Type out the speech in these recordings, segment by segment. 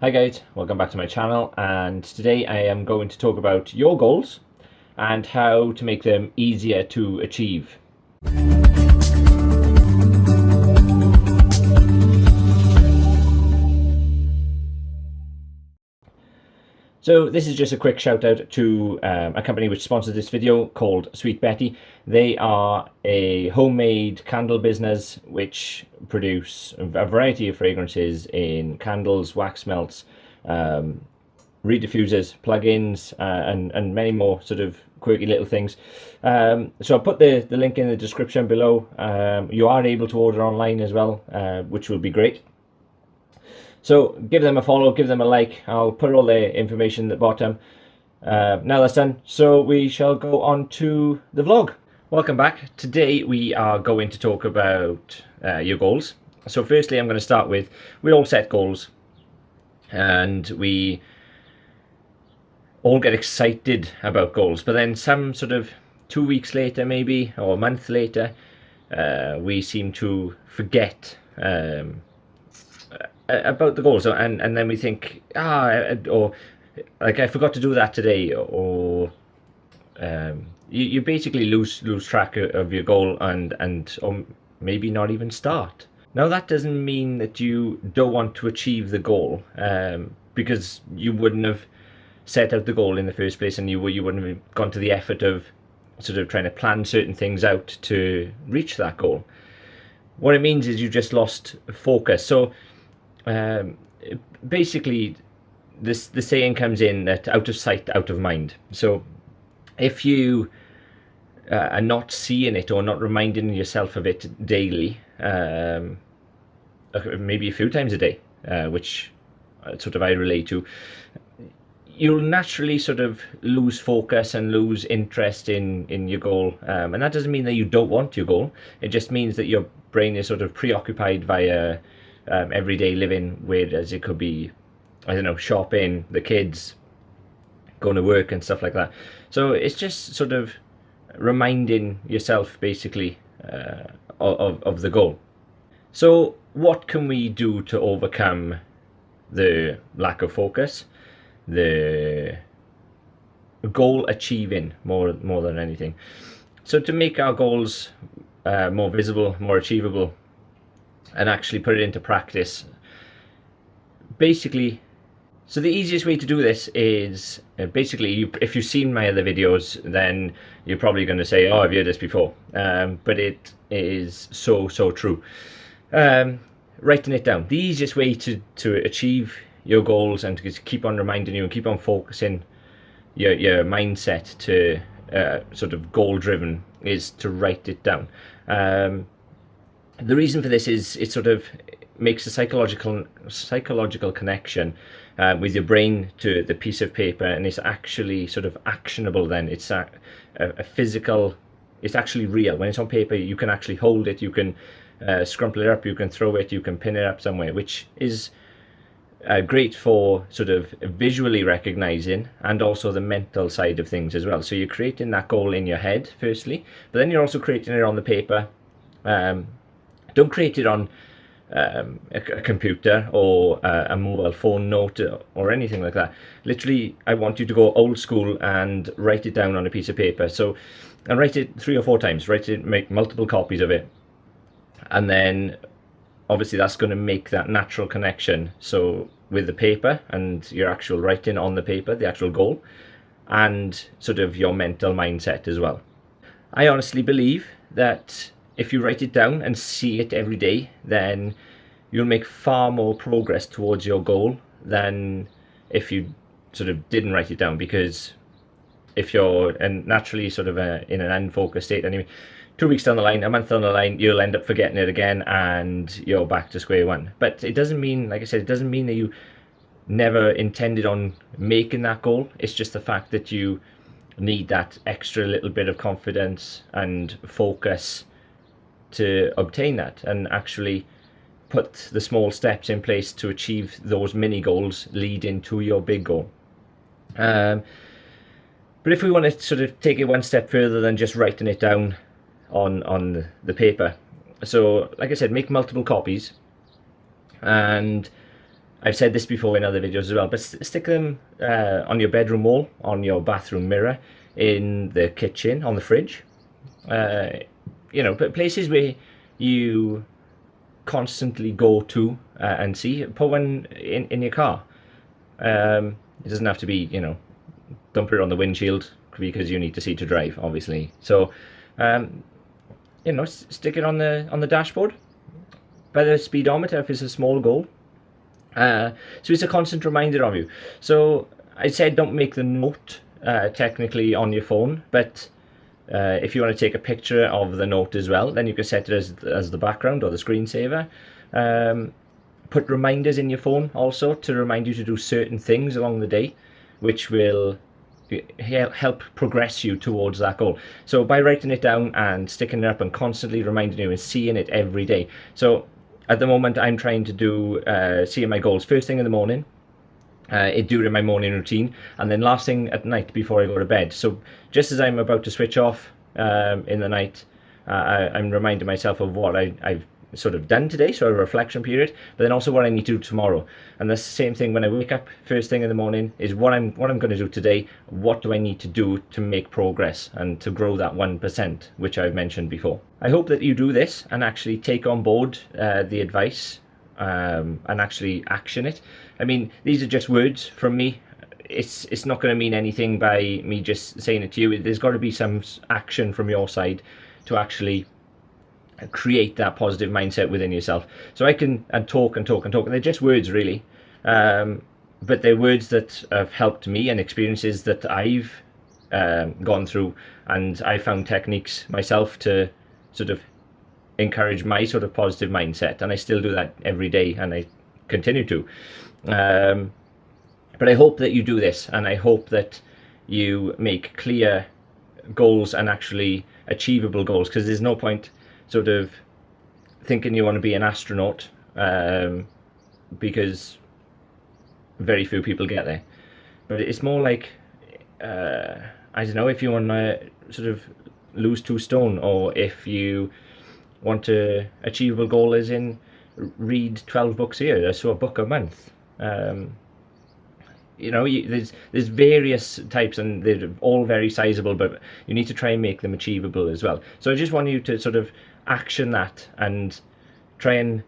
Hi guys, welcome back to my channel, and today I am going to talk about your goals and how to make them easier to achieve. So this is just a quick shout out to a company which sponsored this video called Sweet Betty. They are a homemade candle business which produce a variety of fragrances in candles, wax melts, reed diffusers, plugins, and many more sort of quirky little things. So I'll put the link in the description below. You are able to order online as well, which will be great. So give them a follow, give them a like. I'll put all the information at the bottom. Now that's done, so we shall go on to the vlog. Welcome back. Today we are going to talk about your goals. So firstly, I'm going to start with, we all set goals, and we all get excited about goals, but then some sort of 2 weeks later maybe, or a month later, we seem to forget about the goals, and then we think, or like, I forgot to do that today, or you basically lose track of your goal, or maybe not even start. Now that doesn't mean that you don't want to achieve the goal, because you wouldn't have set out the goal in the first place, and you wouldn't have gone to the effort of sort of trying to plan certain things out to reach that goal. What it means is you just lost focus. So basically the saying comes in that out of sight, out of mind. So if you are not seeing it or not reminding yourself of it daily, maybe a few times a day, which sort of I relate to, you'll naturally sort of lose focus and lose interest in your goal, and that doesn't mean that you don't want your goal. It just means that your brain is sort of preoccupied via everyday living, whereas it could be, I don't know, shopping, the kids, going to work and stuff like that. So it's just sort of reminding yourself basically of the goal. So what can we do to overcome the lack of focus, the goal achieving more than anything? So to make our goals more visible, more achievable, and actually put it into practice, basically, so the easiest way to do this is basically, if you've seen my other videos, then you're probably going to say, oh, I've heard this before, but it is so true. Writing it down, the easiest way to achieve your goals and to keep on reminding you and keep on focusing your mindset to sort of goal driven, is to write it down. The reason for this is it sort of makes a psychological connection with your brain to the piece of paper, and it's actually sort of actionable. Then it's a physical, it's actually real. When it's on paper, you can actually hold it, you can scrumple it up, you can throw it, you can pin it up somewhere, which is great for sort of visually recognizing and also the mental side of things as well. So you're creating that goal in your head firstly, but then you're also creating it on the paper. Don't create it on a computer or a mobile phone note or anything like that. Literally, I want you to go old school and write it down on a piece of paper. So, and write it 3 or 4 times. Write it, make multiple copies of it, and then obviously that's going to make that natural connection. So with the paper and your actual writing on the paper, the actual goal, and sort of your mental mindset as well. I honestly believe that if you write it down and see it every day, then you'll make far more progress towards your goal than if you sort of didn't write it down. Because if you're naturally sort of in an unfocused state anyway, 2 weeks down the line, a month down the line, you'll end up forgetting it again and you're back to square one. But it doesn't mean, like I said, it doesn't mean that you never intended on making that goal. It's just the fact that you need that extra little bit of confidence and focus to obtain that, and actually put the small steps in place to achieve those mini goals leading to your big goal. But if we want to sort of take it one step further than just writing it down on the paper, so like I said, make multiple copies, and I've said this before in other videos as well, but stick them on your bedroom wall, on your bathroom mirror, in the kitchen, on the fridge. But places where you constantly go to and see. Put one in your car. It doesn't have to be, don't put it on the windshield because you need to see to drive, obviously. So, stick it on the dashboard, by the speedometer if it's a small goal. So it's a constant reminder of you. So I said don't make the note technically on your phone, but if you want to take a picture of the note as well, then you can set it as the background or the screensaver. Put reminders in your phone also to remind you to do certain things along the day, which will help progress you towards that goal. So by writing it down and sticking it up and constantly reminding you and seeing it every day. So at the moment I'm trying to do seeing my goals first thing in the morning, during my morning routine, and then last thing at night before I go to bed. So just as I'm about to switch off in the night, I'm reminding myself of what I've sort of done today, so a reflection period, but then also what I need to do tomorrow. And the same thing when I wake up first thing in the morning is what I'm going to do today. What do I need to do to make progress and to grow that 1%, which I've mentioned before. I hope that you do this and actually take on board the advice and actually action it. I mean, these are just words from me. It's not going to mean anything by me just saying it to you. There's got to be some action from your side to actually create that positive mindset within yourself. So I can talk and they're just words really, but they're words that have helped me and experiences that I've gone through, and I found techniques myself to sort of encourage my sort of positive mindset, and I still do that every day, and I continue to. But I hope that you do this, and I hope that you make clear goals and actually achievable goals, because there's no point sort of thinking you want to be an astronaut, because very few people get there. But it's more like, I don't know, if you want to sort of lose 2 stone, or if you want to achievable goal as in read 12 books a year, so a book a month. There's various types, and they're all very sizable, but you need to try and make them achievable as well. So I just want you to sort of action that and try and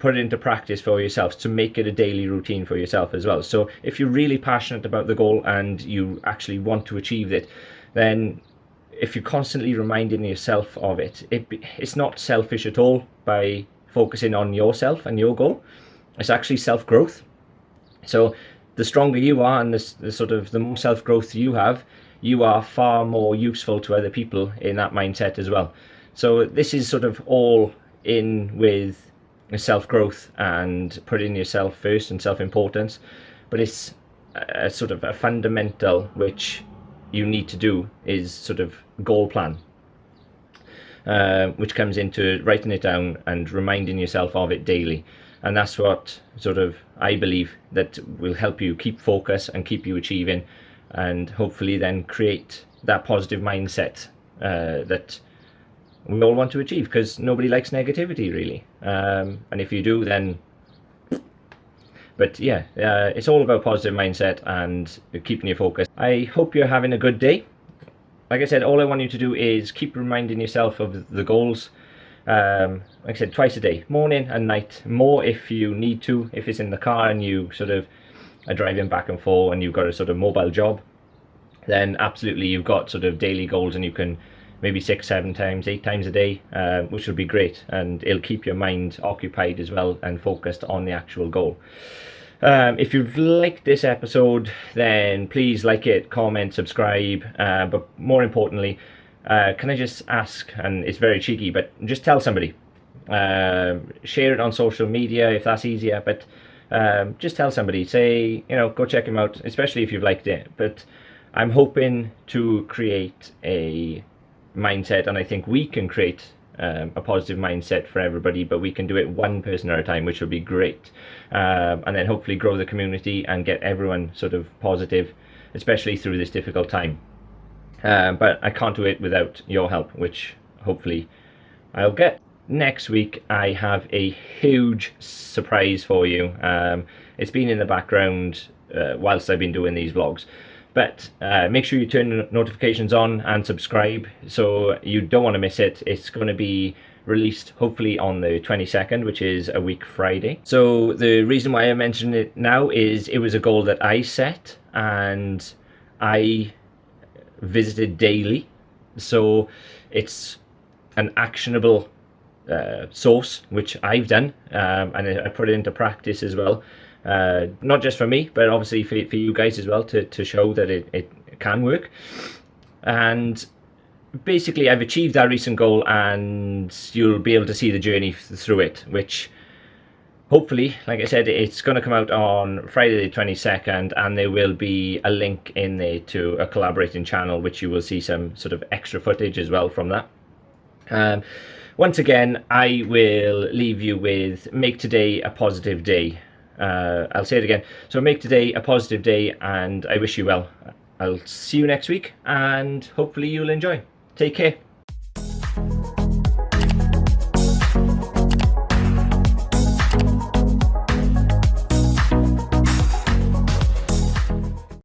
put it into practice for yourselves to make it a daily routine for yourself as well. So if you're really passionate about the goal and you actually want to achieve it, then if you're constantly reminding yourself of it, it's not selfish at all by focusing on yourself and your goal. It's actually self-growth. So the stronger you are and the more self-growth you have, you are far more useful to other people in that mindset as well. So this is sort of all in with self-growth and putting yourself first and self-importance, but it's a sort of a fundamental which you need to do is sort of goal plan, which comes into writing it down and reminding yourself of it daily. And that's what sort of I believe that will help you keep focus and keep you achieving, and hopefully then create that positive mindset that we all want to achieve, because nobody likes negativity really, and if you do, then it's all about positive mindset and keeping you focused. I hope you're having a good day. Like I said, all I want you to do is keep reminding yourself of the goals. Like I said, twice a day, morning and night. More if you need to, if it's in the car and you sort of are driving back and forth and you've got a sort of mobile job, then absolutely you've got sort of daily goals, and you can maybe 6, 7 times, 8 times a day, which will be great, and it'll keep your mind occupied as well and focused on the actual goal. If you've liked this episode, then please like it, comment, subscribe, but more importantly, can I just ask, and it's very cheeky, but just tell somebody. Share it on social media if that's easier, but just tell somebody. Say, go check him out, especially if you've liked it. But I'm hoping to create a mindset, and I think we can create a positive mindset for everybody, but we can do it one person at a time, which would be great, and then hopefully grow the community and get everyone sort of positive, especially through this difficult time. But I can't do it without your help, which hopefully I'll get. Next week I have a huge surprise for you. it's been in the background whilst I've been doing these vlogs. But make sure you turn notifications on and subscribe, so you don't want to miss it. It's going to be released hopefully on the 22nd, which is a week Friday. So the reason why I mention it now is it was a goal that I set and I visited daily. So it's an actionable source, which I've done, and I put it into practice as well. Not just for me, but obviously for you guys as well, to show that it can work. And basically I've achieved that recent goal, and you'll be able to see the journey through it, which hopefully, like I said, it's going to come out on Friday the 22nd, and there will be a link in there to a collaborating channel, which you will see some sort of extra footage as well from that. Once again, I will leave you with make today a positive day. I'll say it again. So make today a positive day, and I wish you well. I'll see you next week, and hopefully you'll enjoy. Take care.